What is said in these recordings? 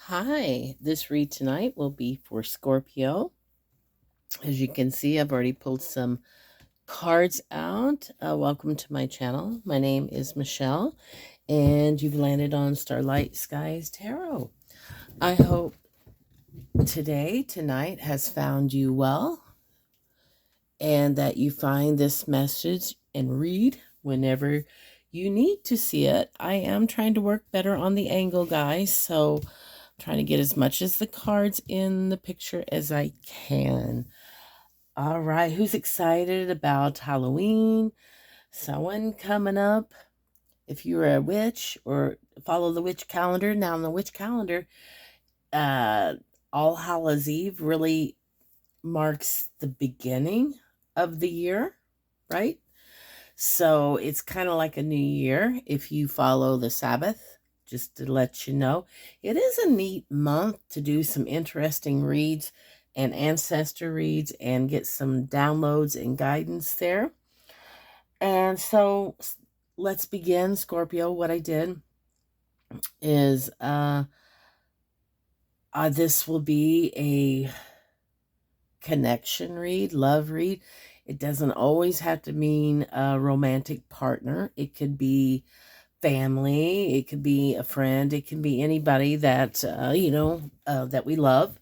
Hi, this read tonight will be for Scorpio. As you can see, I've already pulled some cards out. Welcome to my channel. My name is Michelle, and you've landed on Starlight Skies Tarot. I hope tonight has found you well, and that you find this message and read whenever you need to see it. I am trying to work better on the angle, guys, so I'm trying to get as much as the cards in the picture as I can. All right, who's excited about Halloween? Someone coming up. If you're a witch or follow the witch calendar, now on the witch calendar, uh, All Hallows Eve really marks the beginning of the year, right? So it's kind of like a new year if you follow the Sabbath, just to let you know. It is a neat month to do some interesting reads and ancestor reads and get some downloads and guidance there. And so let's begin, Scorpio. What I did is this will be a connection read, love read. It doesn't always have to mean a romantic partner. It could be family. It could be a friend. It can be anybody that, that we love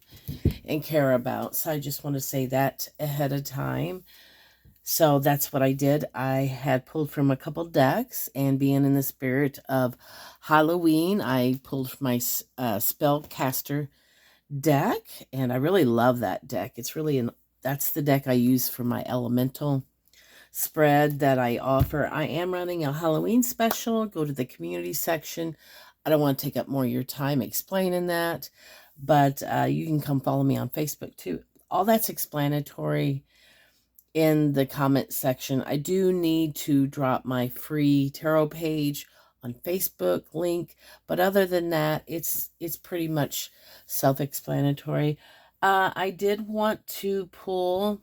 and care about. So I just want to say that ahead of time. So that's what I did. I had pulled from a couple decks, and being in the spirit of Halloween, I pulled from my spellcaster deck, and I really love that deck. It's really that's the deck I use for my elemental spread that I offer. I am running a Halloween special. Go to the community section. I don't want to take up more of your time explaining that, but you can come follow me on Facebook too. All that's explanatory in the comment section. I do need to drop my free tarot page on Facebook link, but other than that, it's pretty much self-explanatory. I did want to pull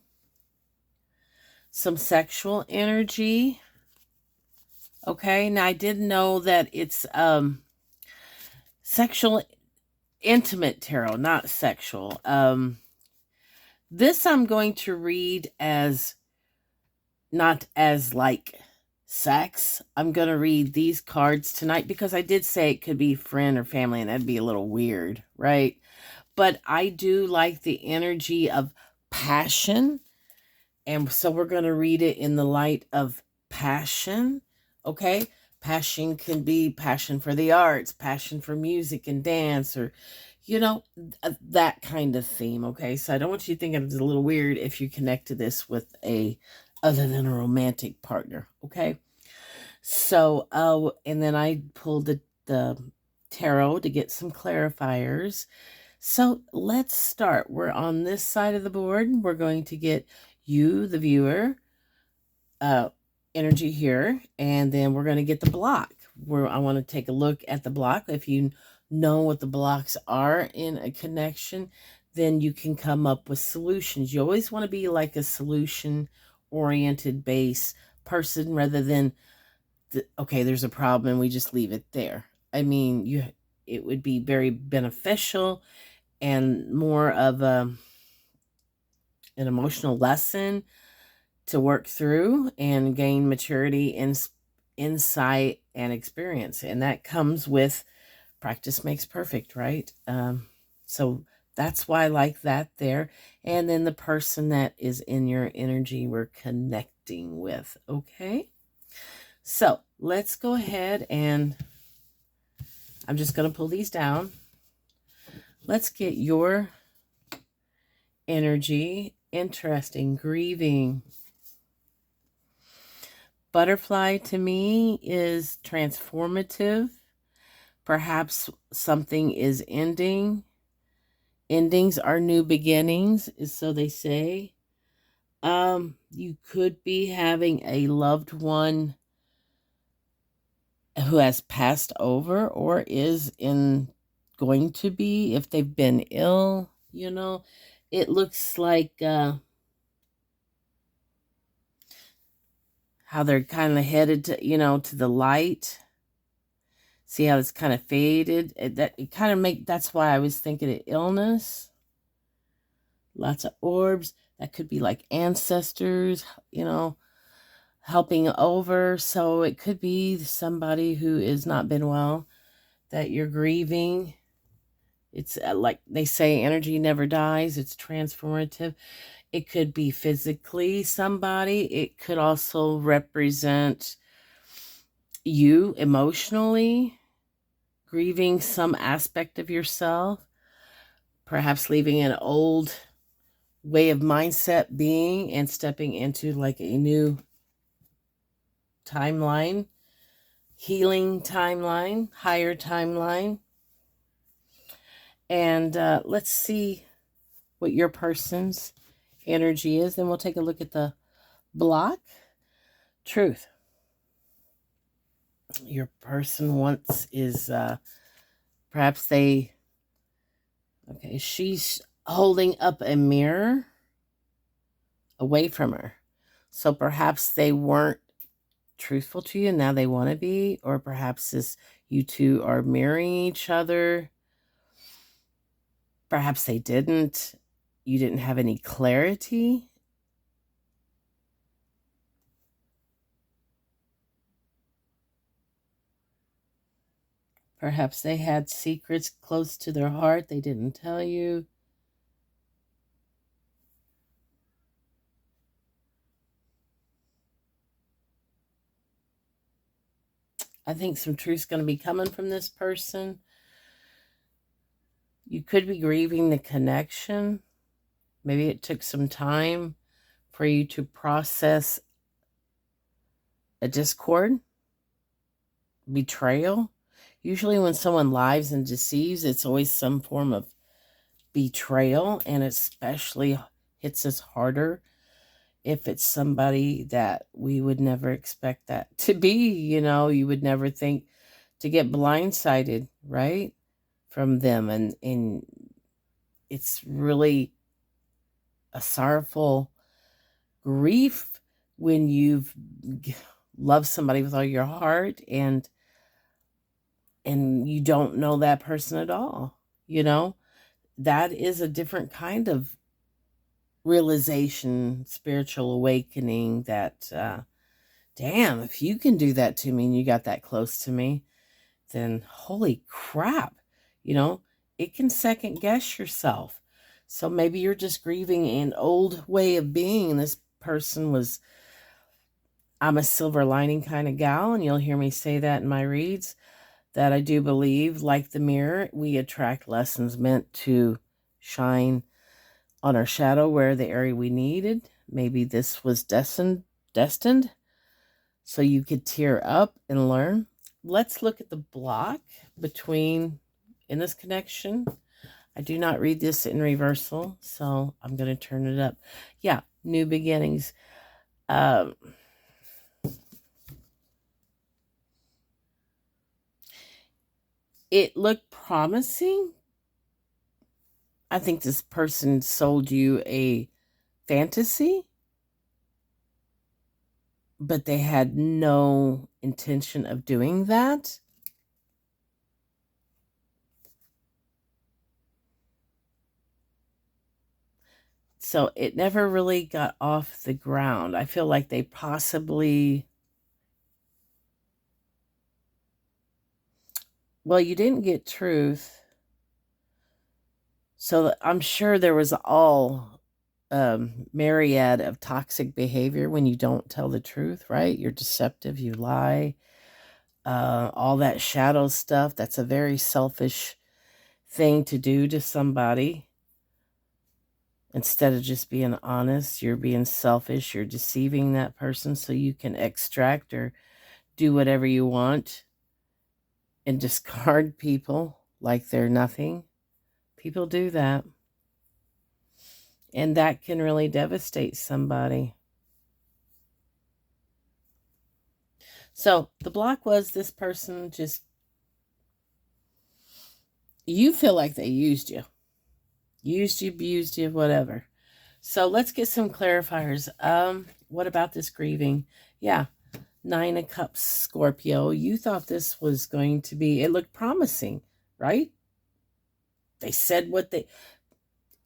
some sexual energy. Okay, now I did know that it's sexual, intimate tarot, not sexual. This I'm going to read as not as like sex. I'm going to read these cards tonight because I did say it could be friend or family, and that'd be a little weird, right? But I do like the energy of passion, and so we're going to read it in the light of passion, okay? Passion can be passion for the arts, passion for music and dance, or, that kind of theme, okay? So I don't want you to think it's a little weird if you connect to this with other than a romantic partner, okay? So, and then I pulled the tarot to get some clarifiers. So let's start. We're on this side of the board. We're going to get you, the viewer, energy here, and then we're going to get the block. Where I want to take a look at the block. If you know what the blocks are in a connection, then you can come up with solutions. You always want to be like a solution-oriented base person rather than, okay, there's a problem and we just leave it there. I mean, it would be very beneficial and more of an emotional lesson to work through and gain maturity and insight and experience. And that comes with practice makes perfect, right? So that's why I like that there. And then the person that is in your energy we're connecting with, okay? So let's go ahead, and I'm just going to pull these down. Let's get your energy. Interesting. Grieving. Butterfly to me is transformative. Perhaps something is ending. Endings are new beginnings, so they say. You could be having a loved one who has passed over or is going to be, if they've been ill. It looks like how they're kind of headed to the light. See how it's kind of faded? That's why I was thinking of illness. Lots of orbs. That could be like ancestors, helping over. So it could be somebody who has not been well that you're grieving. It's like they say, energy never dies. It's transformative. It could be physically somebody. It could also represent you emotionally, grieving some aspect of yourself, perhaps leaving an old way of mindset being and stepping into like a new timeline, healing timeline, higher timeline. And let's see what your person's energy is. Then we'll take a look at the block. Truth. Your person wants is perhaps she's holding up a mirror away from her. So perhaps they weren't truthful to you, and now they want to be, or perhaps you two are mirroring each other. Perhaps they didn't. You didn't have any clarity. Perhaps they had secrets close to their heart they didn't tell you. I think some truth's going to be coming from this person. You could be grieving the connection. Maybe it took some time for you to process a discord, betrayal. Usually when someone lies and deceives, it's always some form of betrayal, and especially hits us harder if it's somebody that we would never expect that to be. You would never think to get blindsided, right, from them. And it's really a sorrowful grief when you've loved somebody with all your heart and you don't know that person at all. That is a different kind of realization, spiritual awakening that, damn, if you can do that to me and you got that close to me, then holy crap, it can second guess yourself. So maybe you're just grieving an old way of being, and this person was, I'm a silver lining kind of gal, and you'll hear me say that in my reads, that I do believe, like the mirror, we attract lessons meant to shine on our shadow where the area we needed. Maybe this was destined so you could tear up and learn. Let's look at the block in this connection. I do not read this in reversal, so I'm going to turn it up. Yeah, new beginnings. It looked promising. I think this person sold you a fantasy, but they had no intention of doing that. So it never really got off the ground. I feel like they possibly... Well, you didn't get truth. So I'm sure there was all myriad of toxic behavior when you don't tell the truth, right? You're deceptive, you lie. All that shadow stuff, that's a very selfish thing to do to somebody. Instead of just being honest, you're being selfish, you're deceiving that person so you can extract or do whatever you want and discard people like they're nothing. People do that. And that can really devastate somebody. So the block was this person just, you feel like they used you, abused you, whatever. So let's get some clarifiers. What about this grieving? Yeah, Nine of Cups, Scorpio. You thought this was going to be, it looked promising, right? They said what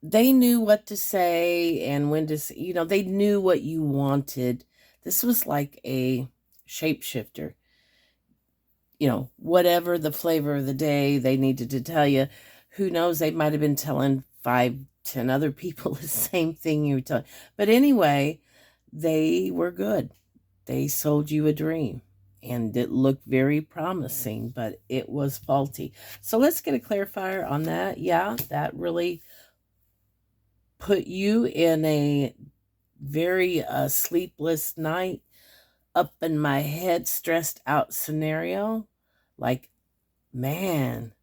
they knew what to say and when to, they knew what you wanted. This was like a shapeshifter. Whatever the flavor of the day they needed to tell you, who knows, they might have been telling 5-10 other people the same thing you were telling. But anyway, they were good. They sold you a dream and it looked very promising, but it was faulty. So let's get a clarifier on that. Yeah, that really put you in a very sleepless night, up in my head, stressed out scenario. Like, man,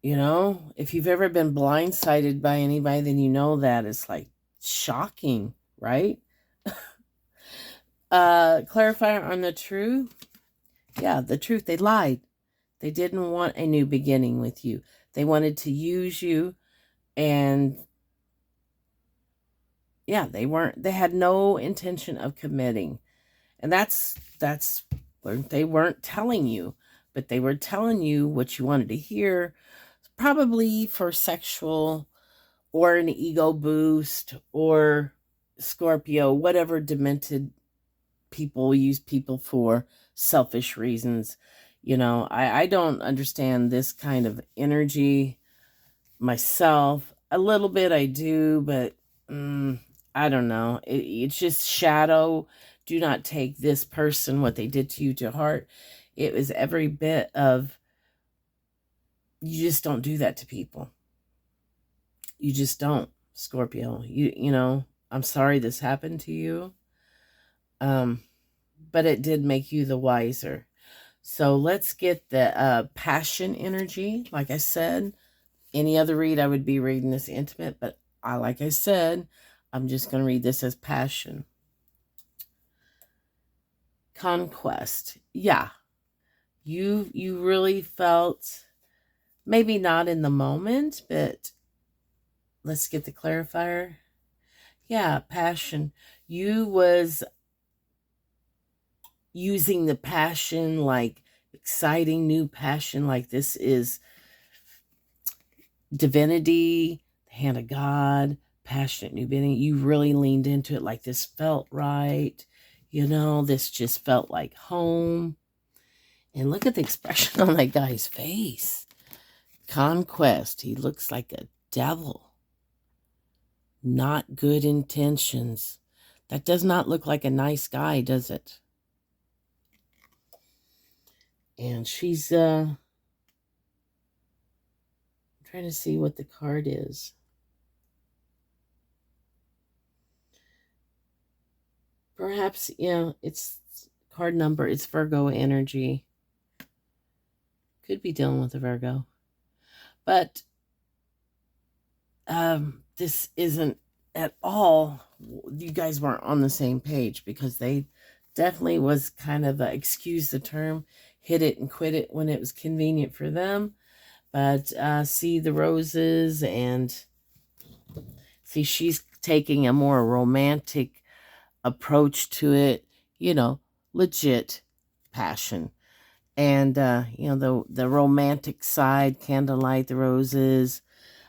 if you've ever been blindsided by anybody, then you know that it's like shocking, right? Clarifier on the truth. Yeah, the truth. They lied. They didn't want a new beginning with you. They wanted to use you, and yeah, they had no intention of committing. And that's what they weren't telling you, but they were telling you what you wanted to hear, probably for sexual or an ego boost, or Scorpio, whatever demented people use people for selfish reasons. I don't understand this kind of energy myself. A little bit I do, but I don't know. It's just shadow. Do not take this person, what they did to you, to heart. It was every bit of, you just don't do that to people. You just don't, Scorpio. I'm sorry this happened to you. But it did make you the wiser. So let's get the passion energy. Like I said, any other read, I would be reading this intimate, but like I said, I'm just going to read this as passion. Conquest. Yeah. You really felt, maybe not in the moment, but let's get the clarifier. Yeah, passion. You was using the passion, like exciting new passion, like this is divinity, the hand of God, passionate new beginning. You really leaned into it, like this felt right. This just felt like home. And look at the expression on that guy's face. Conquest. He looks like a devil. Not good intentions. That does not look like a nice guy, does it? And she's trying to see what the card is. Perhaps, it's card number. It's Virgo energy. Could be dealing with a Virgo. But this isn't at all, you guys weren't on the same page, because they definitely was kind of, excuse the term, hit it and quit it when it was convenient for them. But see the roses, and see she's taking a more romantic approach to it, legit passion. And the romantic side, candlelight, the roses.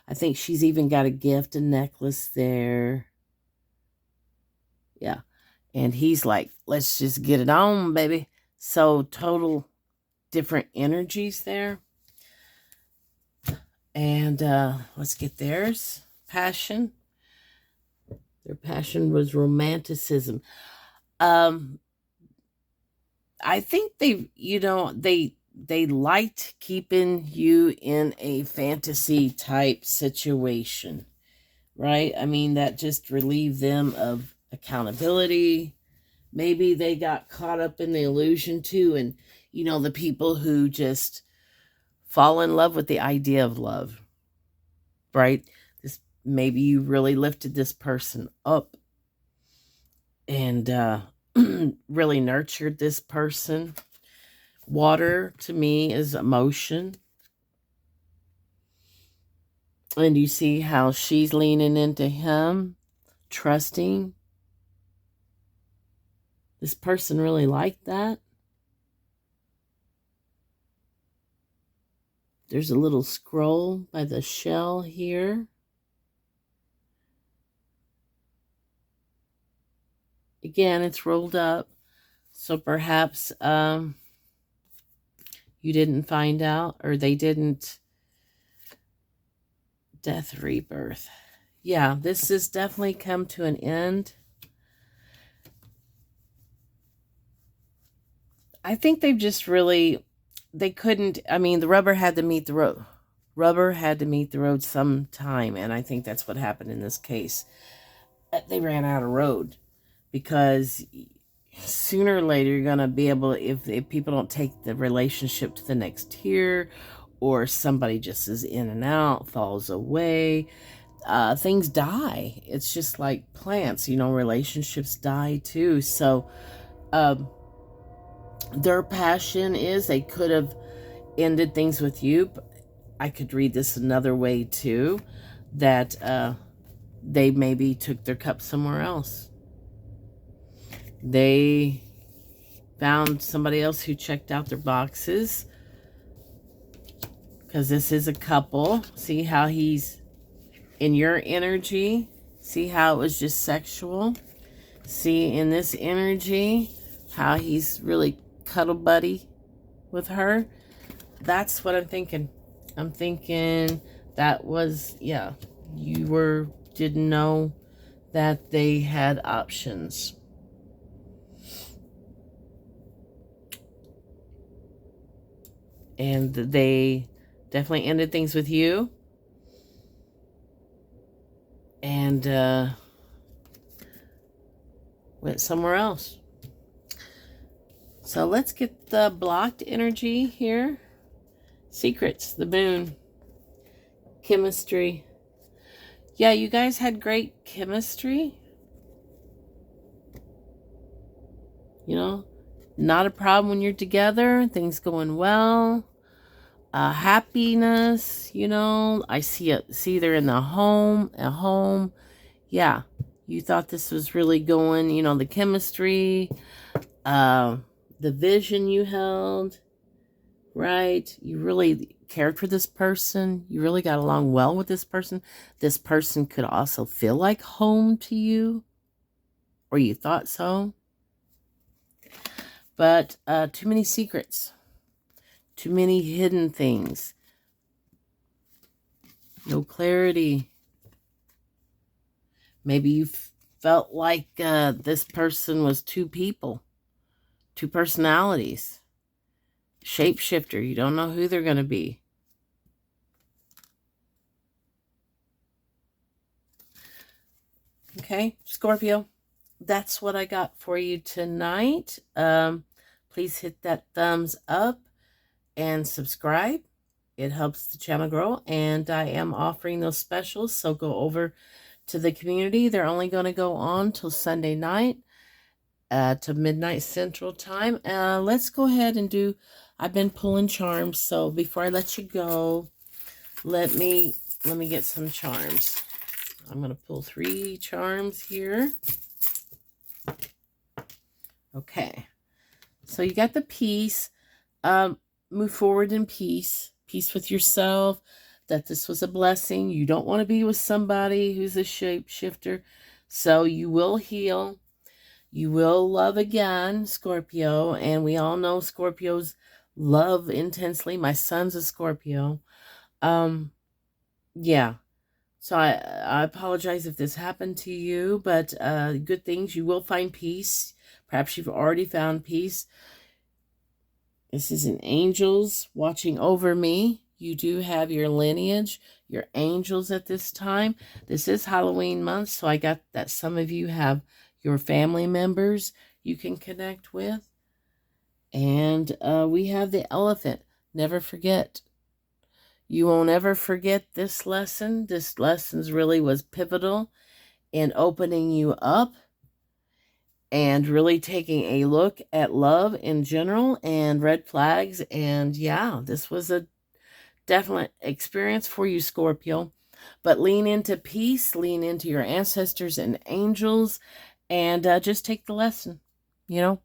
I think she's even got a gift, a necklace there. Yeah. And he's like, let's just get it on, baby. So total different energies there. And let's get theirs. Passion. Their passion was romanticism. I think they liked keeping you in a fantasy type situation, right? I mean, that just relieved them of accountability. Maybe they got caught up in the illusion too. And, the people who just fall in love with the idea of love, right? Maybe you really lifted this person up and really nurtured this person. Water to me is emotion. And you see how she's leaning into him, trusting. This person really liked that. There's a little scroll by the shell here. Again, it's rolled up. So perhaps you didn't find out, or they didn't. Death, rebirth. Yeah, this has definitely come to an end. I think they've just really, they couldn't, I mean, the rubber had to meet the road. Rubber had to meet the road sometime, and I think that's what happened in this case. They ran out of road, because sooner or later you're going to be able, if people don't take the relationship to the next tier, or somebody just is in and out, falls away, things die. It's just like plants, you know, relationships die too. So their passion is, they could have ended things with you. I could read this another way too, that they maybe took their cup somewhere else. They found somebody else who checked out their boxes, because this is a couple. See how he's in your energy? See how it was just sexual? See in this energy how he's really cuddle buddy with her? That's what I'm thinking. I'm thinking that was, yeah, you didn't know that they had options. And they definitely ended things with you. And went somewhere else. So let's get the blocked energy here. Secrets, the moon, chemistry. Yeah, you guys had great chemistry. You know, not a problem when you're together. Things going well. Happiness, you know. I see they're in the home, at home. Yeah, you thought this was really going, you know, the chemistry, the vision you held, right? You really cared for this person. You really got along well with this person. This person could also feel like home to you, or you thought so. But too many secrets, too many hidden things, no clarity. Maybe you felt like this person was two people, two personalities, shapeshifter. You don't know who they're going to be. Okay, Scorpio, that's what I got for you tonight. Please hit that thumbs up and subscribe. It helps the channel grow, and I am offering those specials, so go over to the community. They're only going to go on till Sunday night to midnight Central Time. Let's go ahead and do, I've been pulling charms, so before I let you go, let me get some charms. I'm going to pull 3 charms here. Okay. So you got the peace. Move forward in peace. Peace with yourself. That this was a blessing. You don't want to be with somebody who's a shapeshifter. So you will heal. You will love again, Scorpio. And we all know Scorpios love intensely. My son's a Scorpio. Yeah. So I apologize if this happened to you, but good things. You will find peace. Perhaps you've already found peace. This is an angels watching over me. You do have your lineage, your angels at this time. This is Halloween month, so I got that some of you have your family members you can connect with. And we have the elephant. Never forget. You won't ever forget this lesson. This lesson really was pivotal in opening you up and really taking a look at love in general and red flags. And yeah, this was a definite experience for you, Scorpio. But lean into peace, lean into your ancestors and angels, and just take the lesson. you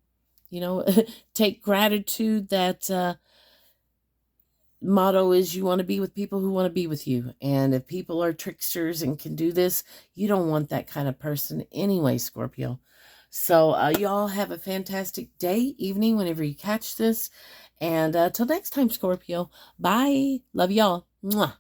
know, take gratitude that motto is you want to be with people who want to be with you. And if people are tricksters and can do this, you don't want that kind of person anyway, Scorpio. So y'all have a fantastic day, evening, whenever you catch this. And till next time, Scorpio. Bye. Love y'all. Mwah.